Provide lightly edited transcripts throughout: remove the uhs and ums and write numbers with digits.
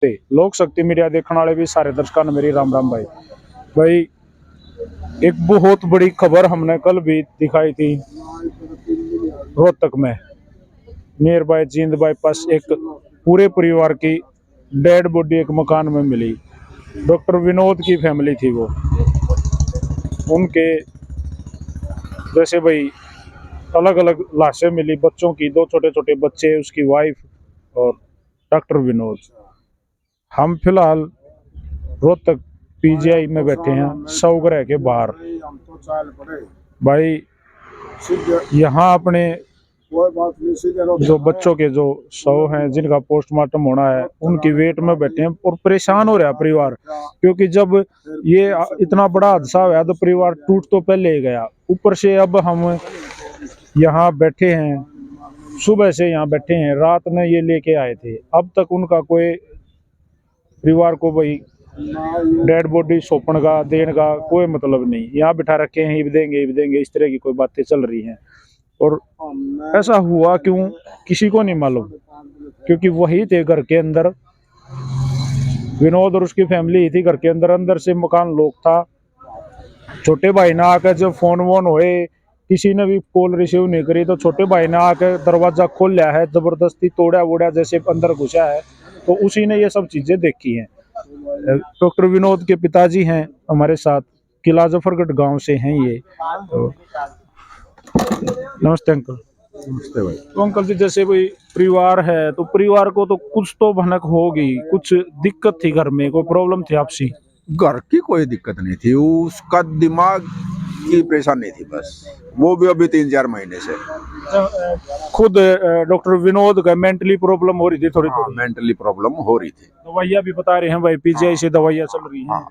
ते लोक शक्ति मीडिया देखने वाले भी सारे दर्शकों ने मेरी राम राम भाई। भाई एक बहुत बड़ी खबर हमने कल भी दिखाई थी रोहतक में, नियर बाय जींद बाईपास एक पूरे परिवार की डेड बॉडी एक मकान में मिली। डॉक्टर विनोद की फैमिली थी वो, उनके जैसे भाई अलग अलग लाशें मिली बच्चों की, दो छोटे छोटे बच्चे, उसकी वाइफ और डॉक्टर विनोद। हम फिलहाल रोहतक पीजीआई में बैठे हैं सौगरह के बाहर। भाई यहाँ अपने जो बच्चों के जो शव हैं जिनका पोस्टमार्टम होना है उनकी वेट में बैठे हैं और परेशान हो रहा है परिवार, क्योंकि जब ये इतना बड़ा हादसा हुआ तो परिवार टूट तो पहले ही गया, ऊपर से अब हम यहाँ बैठे हैं, सुबह से यहाँ बैठे हैं, रात में ये लेके आए थे, अब तक उनका कोई परिवार को भाई डेड बॉडी सौंपने का देने का कोई मतलब नहीं। यहाँ बिठा रखे हैं, ये भी देंगे, इस तरह की कोई बातें चल रही हैं। और ऐसा हुआ क्यों किसी को नहीं मालूम, क्योंकि वही थे घर के अंदर, विनोद और उसकी फैमिली ही थी घर के अंदर। अंदर से मकान लॉक था। छोटे भाई ने आकर जब फोन वोन हुए, किसी ने भी कॉल रिसीव नहीं करी, तो छोटे भाई ने आकर दरवाजा खोल लिया है, जबरदस्ती तोड़ा वोड़ा जैसे अंदर घुसा है, तो उसी ने ये सब चीजें देखी हैं। डॉक्टर विनोद के पिताजी हैं हमारे साथ, किला जफरगढ़ गांव से हैं ये। तो नमस्ते अंकल। नमस्ते भाई। तो अंकल जी जैसे भाई परिवार है तो परिवार को तो कुछ तो भनक होगी, कुछ दिक्कत थी घर में, कोई प्रॉब्लम थी आपसी? घर की कोई दिक्कत नहीं थी, उसका दिमाग की परेशानी थी बस, वो भी अभी 3-4 महीने से। खुद डॉक्टर विनोद का मेंटली प्रॉब्लम हो रही थी थोड़ी थोड़ी? मेंटली प्रॉब्लम हो रही थी। दवाइयाँ भी बता रहे हैं भाई, पीजीआई से दवाइयाँ चल रही हैं।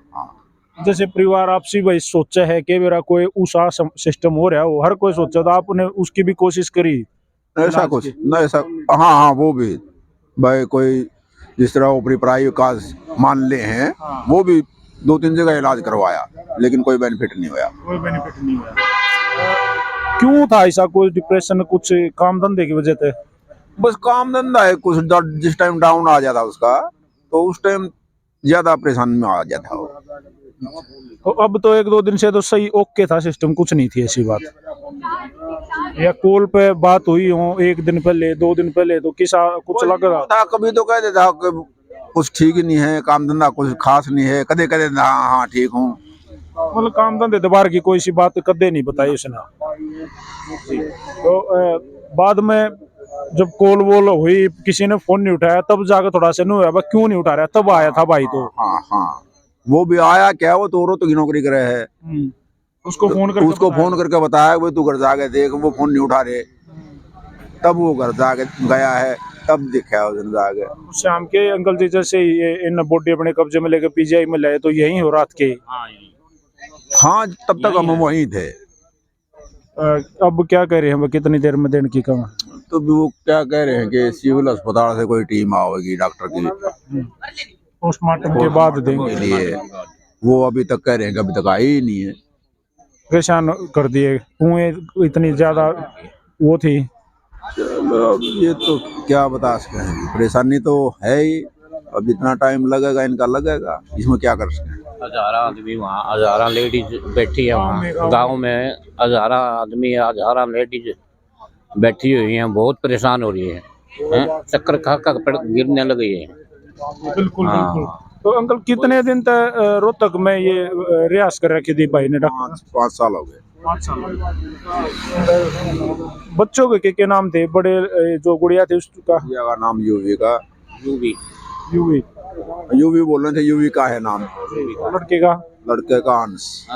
जैसे परिवार आपसी भाई सोचा है कि मेरा कोई ऊषा सिस्टम हो रहा है, वो हर कोई सोचा, तो आपने उसकी भी कोशिश करी? ऐसा कुछ न ऐसा, हाँ वो भी भाई, कोई जिस तरह ऊपरी पराई का मान ले हैं, वो भी 2-3 जगह इलाज करवाया, लेकिन कोई बेनिफिट नहीं हुआ। कोई बेनिफिट नहीं हुआ। क्यों था ऐसा? कोई डिप्रेशन, कुछ काम धंधे की वजह से? बस काम धंधा है कुछ, जिस टाइम डाउन आ जाता उसका, तो उस टाइम ज्यादा परेशानी में आ जाता वो। तो अब तो 1-2 दिन से तो सही ओके था सिस्टम, कुछ नहीं थी ऐसी बात? या कॉल पे बात हुई हो 1 दिन पहले 2 दिन पहले तो किसा कुछ लग रहा था? कभी तो कह देता कि कुछ ठीक ही नहीं है, काम धंधा कुछ खास नहीं है, कदे कदे हाँ ठीक हूँ, मतलब काम धंधे दोबार की कोई सी बात कदे नहीं बताई उसने। तो बाद में जब कॉल वॉल हुई, किसी ने फोन नहीं उठाया, तब जाकर थोड़ा सा नहीं हुआ क्यों नहीं उठा रहा, तब आया था भाई। तो हाँ वो भी आया क्या, वो तो रोहतक की नौकरी करे है, उसको फोन करके बताया भाई तू घर जाके देख, वो फोन नहीं उठा रहे, तब वो घर जाके गया है, तब देखा उस जाके। शाम के अंकल जी जैसे ये इन बॉडी अपने कब्जे में लेकर पीजीआई में लाए, तो यही हो रात के? हाँ तब तक हम वहीं थे। अब क्या कह रहे हैं, कितनी देर में देने की कम? तो वो क्या कह रहे हैं कि सिविल अस्पताल से कोई टीम आएगी डॉक्टर की, पोस्टमार्टम के बाद देंगे लिए। वो अभी तक कह रहे हैं कि अभी तक आई ही नहीं है। परेशान कर दिए, कुएं इतनी ज्यादा वो थी। चलो अब ये तो क्या बता सकते हैं, परेशानी तो है ही, अब जितना टाइम लगेगा इनका लगेगा, इसमें क्या कर सकते हैं। हजारा आदमी वहाँ, हजारा लेडीज बैठी है वहाँ गांव में, हजारा आदमी, हजारा लेडीज बैठी हुई हैं, बहुत परेशान हो रही है, चक्कर खा गिरने लगी है। बिल्कुल बिल्कुल। तो अंकल कितने दिन तक रोहतक में ये रियाज कर रखी थी भाई ने? 5 साल हो गए। 5 साल। बच्चों के क्या नाम थे? बड़े जो गुड़िया थी उसका नाम यूवी का, यूवी यूवी बोल रहे थे, यूवी का है नाम, लड़के का अंश।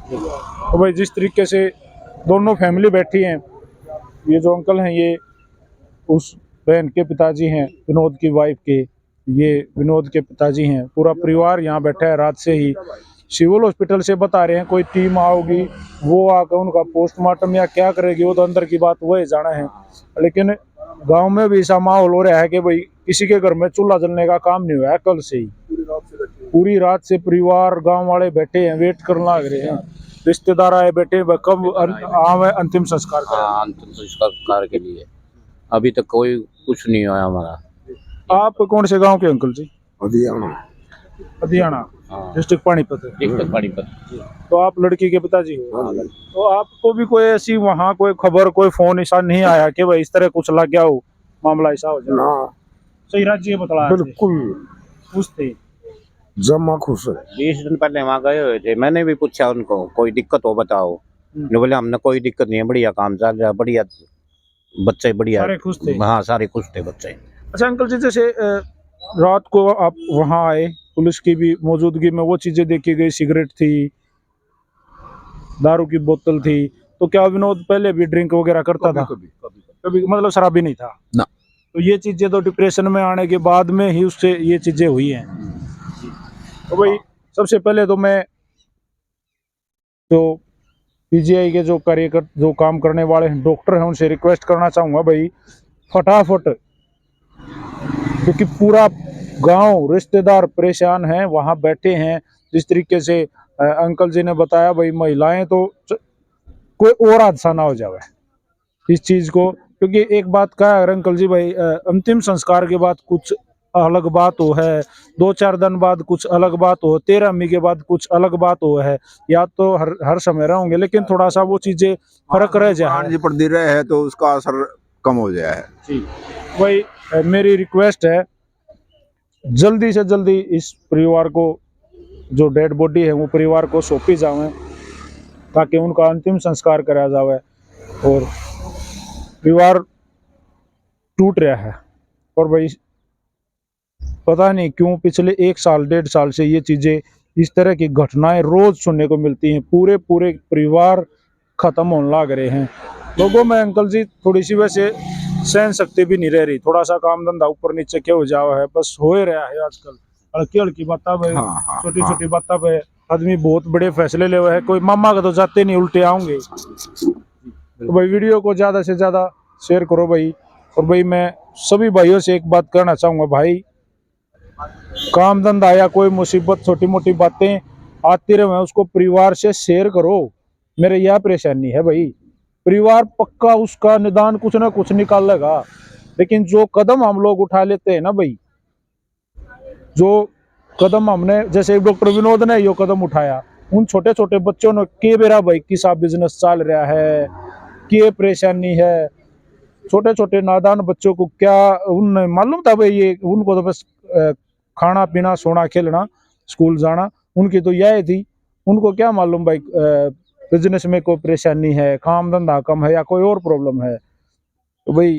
तो भाई जिस तरीके से दोनों फैमिली बैठी हैं, ये जो अंकल हैं ये उस बहन के पिताजी हैं, विनोद की वाइफ के, ये विनोद के पिताजी हैं, पूरा परिवार यहाँ बैठा है रात से ही। सिविल हॉस्पिटल से बता रहे हैं कोई टीम आओगी, वो आकर उनका पोस्टमार्टम या क्या करेगी, वो तो अंदर की बात वही जाना है। लेकिन गांव में भी ऐसा माहौल हो रहा है कि भाई किसी के घर में चूल्हा जलने का काम नहीं हुआ है कल से ही। पूरी रात से परिवार गांव वाले बैठे हैं, वेट करने लग रहे हैं, रिश्तेदार आए बैठे, कब आवे अंतिम संस्कार के लिए। अभी तक कोई कुछ नहीं हुआ हमारा, आप कौन से गांव के अंकल जी? हरियाणा। हरियाणा हाँ, डिस्ट्रिक्ट पानीपत। दिक्कत बड़ी पर। तो आप लड़की के पिताजी हो? हाँ। तो आपको भी कोई ऐसी वहाँ कोई खबर कोई फोन ऐसा नहीं आया कि भाई इस तरह कुछ लग गया हो, मामला ऐसा हो जाए? ना, सही राज्य बतला बिल्कुल पूछते जमा खुश है। 20 दिन पहले वहाँ गए हुए थे, मैंने भी पूछा उनको कोई दिक्कत हो बताओ, ने बोले हमने कोई दिक्कत नहीं है, बढ़िया काम चल रहा है, बढ़िया बच्चे बढ़िया। सारे खुश थे? हाँ सारे खुश थे बच्चे। अच्छा अंकल जी, जैसे रात को आप वहाँ आए, पुलिस की भी मौजूदगी में वो चीजें देखी गई, सिगरेट थी, दारू की बोतल थी, तो क्या विनोद पहले भी ड्रिंक वगैरह करता था? कभी मतलब शराबी नहीं था ना। तो ये चीजें तो डिप्रेशन में आने के बाद में ही उससे ये चीजें हुई हैं। तो भाई सबसे पहले तो मैं जो पीजीआई के जो कार्यकर जो काम करने वाले डॉक्टर हैं उनसे रिक्वेस्ट करना चाहूँगा भाई फटाफट, क्योंकि पूरा गांव रिश्तेदार परेशान हैं, वहाँ बैठे हैं। जिस तरीके से अंकल जी ने बताया भाई महिलाएं तो कोई और हादसा ना हो जाए इस चीज़ को, क्योंकि एक बात कहा है अंकल जी भाई, अंतिम संस्कार के बाद कुछ अलग बात हो है, 2-4 दिन बाद कुछ अलग बात हो, 13वीं के बाद कुछ अलग बात हो है, या तो हर समय रहोगे लेकिन थोड़ा सा वो चीजें फर्क रह जाए जी पर दे रहे हैं तो उसका असर कम हो गया है जी। वही मेरी रिक्वेस्ट है, जल्दी से जल्दी इस परिवार को जो डेड बॉडी है वो परिवार को सौंपी जाए ताकि उनका अंतिम संस्कार कराया जाए। और परिवार टूट रहा है और भाई पता नहीं क्यों पिछले 1 साल 1.5 साल से ये चीजें इस तरह की घटनाएं रोज सुनने को मिलती हैं, पूरे पूरे परिवार खत्म होने लग रहे हैं। लोगों में अंकल जी थोड़ी सी वैसे सहन शक्ति भी नहीं रह रही, थोड़ा सा काम धंधा ऊपर नीचे क्या हो जावा है, बस हो ही रहा है आजकल हल्की हल्की बातें पे, हाँ, छोटी छोटी बातों पे आदमी बहुत बड़े फैसले ले हुए है। कोई मामा का तो जाते नहीं, उल्टे आऊंगे। तो भाई वीडियो को ज्यादा से ज्यादा शेयर करो भाई। और भाई मैं सभी भाइयों से एक बात कहना चाहूंगा भाई, काम धंधा या कोई मुसीबत छोटी मोटी बातें आती रहे उसको परिवार से शेयर करो। मेरे यह परेशानी है भाई, परिवार पक्का उसका निदान कुछ ना कुछ निकालेगा, लेकिन जो कदम हम लोग उठा लेते हैं ना भाई, जो कदम हमने जैसे डॉक्टर विनोद ने यो कदम उठाया, उन छोटे छोटे बच्चों ने के बेरा भाई किसा बिजनेस चल रहा है, के परेशानी है, छोटे छोटे नादान बच्चों को क्या उन्हें मालूम था भाई, ये उनको तो बस खाना पीना सोना खेलना स्कूल जाना उनकी तो यह थी, उनको क्या मालूम भाई बिजनेस में कोई परेशानी है, काम धंधा कम है या कोई और प्रॉब्लम है। तो भाई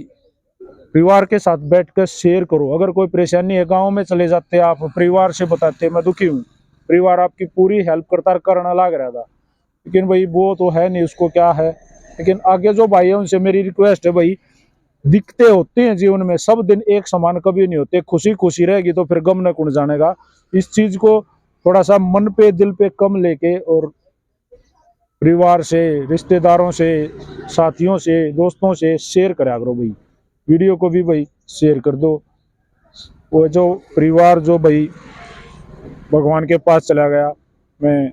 परिवार के साथ बैठकर शेयर करो, अगर कोई परेशानी है गांव में चले जाते आप परिवार से बताते मैं दुखी हूँ, परिवार आपकी पूरी हेल्प करना लग रहा था, लेकिन भाई वो तो है नहीं, उसको क्या है। लेकिन आगे जो भाई है उनसे मेरी रिक्वेस्ट है भाई, दिखते होते हैं जीवन में, सब दिन एक समान कभी नहीं होते, खुशी खुशी रहेगी तो फिर गम न कुण जानेगा। इस चीज को थोड़ा सा मन पे दिल पे कम लेके और परिवार से रिश्तेदारों से साथियों से दोस्तों से शेयर करा करो भाई, वीडियो को भी भाई शेयर कर दो। वो जो परिवार जो भाई भगवान के पास चला गया, मैं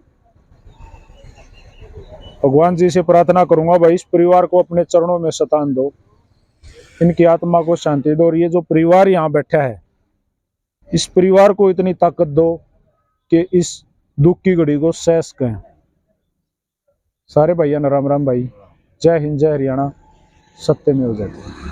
भगवान जी से प्रार्थना करूंगा भाई इस परिवार को अपने चरणों में सतान दो, इनकी आत्मा को शांति दो, और ये जो परिवार यहाँ बैठा है इस परिवार को इतनी ताकत दो कि इस दुख की घड़ी को सह सकें। सारे भैया राम राम भाई, जय हिंद जय हरियाणा, सत्य में हो जाते।